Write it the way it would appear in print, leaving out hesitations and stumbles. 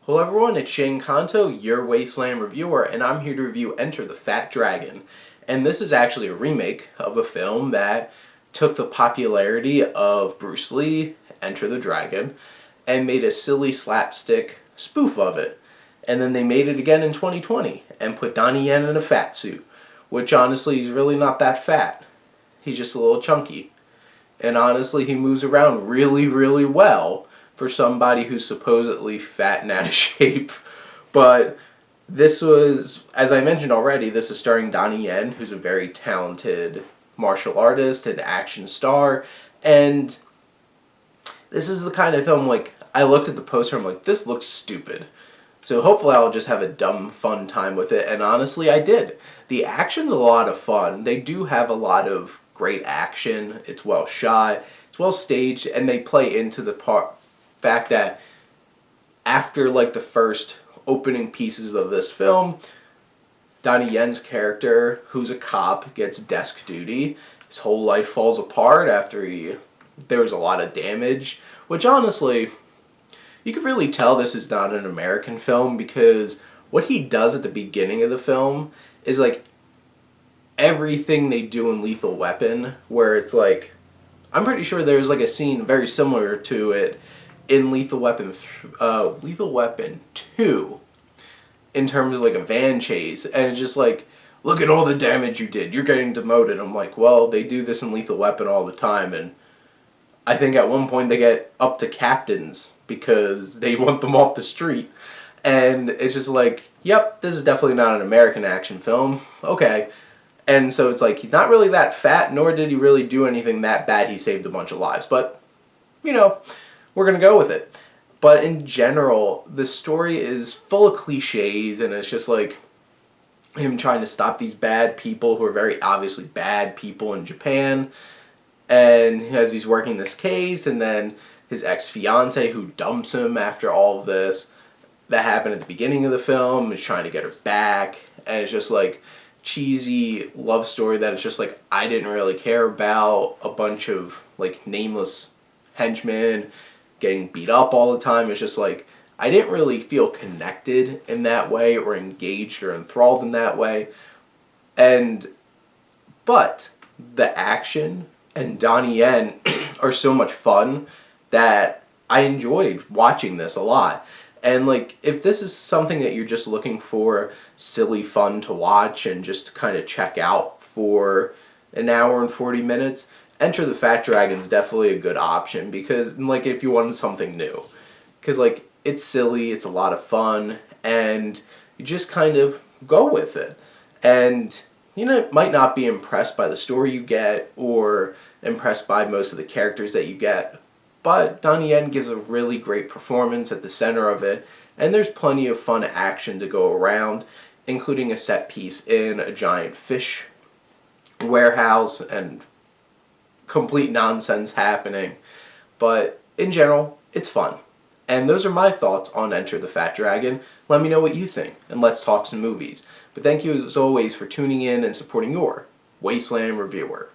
Hello everyone, it's Shane Kanto, your Wasteland reviewer, and I'm here to review Enter the Fat Dragon. And this is actually a remake of a film that took the popularity of Bruce Lee, Enter the Dragon, and made a silly slapstick spoof of it. And then they made it again in 2020 and put Donnie Yen in a fat suit, which honestly he's really not that fat. He's just a little chunky. And honestly, he moves around really, really well for somebody who's supposedly fat and out of shape. But this was, as I mentioned already, this is starring Donnie Yen, who's a very talented martial artist and action star. And this is the kind of film, like, I looked at the poster, I'm like, this looks stupid. So hopefully I'll just have a dumb, fun time with it. And honestly, I did. The action's a lot of fun. They do have a lot of great action. It's well shot. It's well staged. And they play into the fact that after like the first opening pieces of this film, Donnie Yen's character, who's a cop, gets desk duty. His whole life falls apart after there's a lot of damage, which honestly, you can really tell this is not an American film because what he does at the beginning of the film is like everything they do in Lethal Weapon, where it's like, I'm pretty sure there's like a scene very similar to it in Lethal Weapon 2 in terms of like a van chase, and it's just like, look at all the damage you did, you're getting demoted. I'm like, well, they do this in Lethal Weapon all the time, and I think at one point they get up to captains because they want them off the street. And it's just like, yep, this is definitely not an American action film. Okay. And so it's like, he's not really that fat, nor did he really do anything that bad. He saved a bunch of lives. But, you know, we're going to go with it. But in general, the story is full of cliches, and it's just like him trying to stop these bad people who are very obviously bad people in Japan. And as he's working this case, and then his ex-fiancée who dumps him after all of this, that happened at the beginning of the film, is trying to get her back, and it's just like cheesy love story that it's just like, I didn't really care about. A bunch of like nameless henchmen getting beat up all the time. It's just like, I didn't really feel connected in that way or engaged or enthralled in that way. But the action and Donnie Yen are so much fun that I enjoyed watching this a lot. And like, if this is something that you're just looking for silly fun to watch and just to kind of check out for an hour and 40 minutes, Enter the Fat Dragon is definitely a good option, because like, if you wanted something new, because like, it's silly, it's a lot of fun, and you just kind of go with it. And you know, might not be impressed by the story you get or impressed by most of the characters that you get, but Donnie Yen gives a really great performance at the center of it, and there's plenty of fun action to go around, including a set piece in a giant fish warehouse and complete nonsense happening. But in general, it's fun. And those are my thoughts on Enter the Fat Dragon. Let me know what you think, and let's talk some movies. But thank you as always for tuning in and supporting your Wasteland reviewer.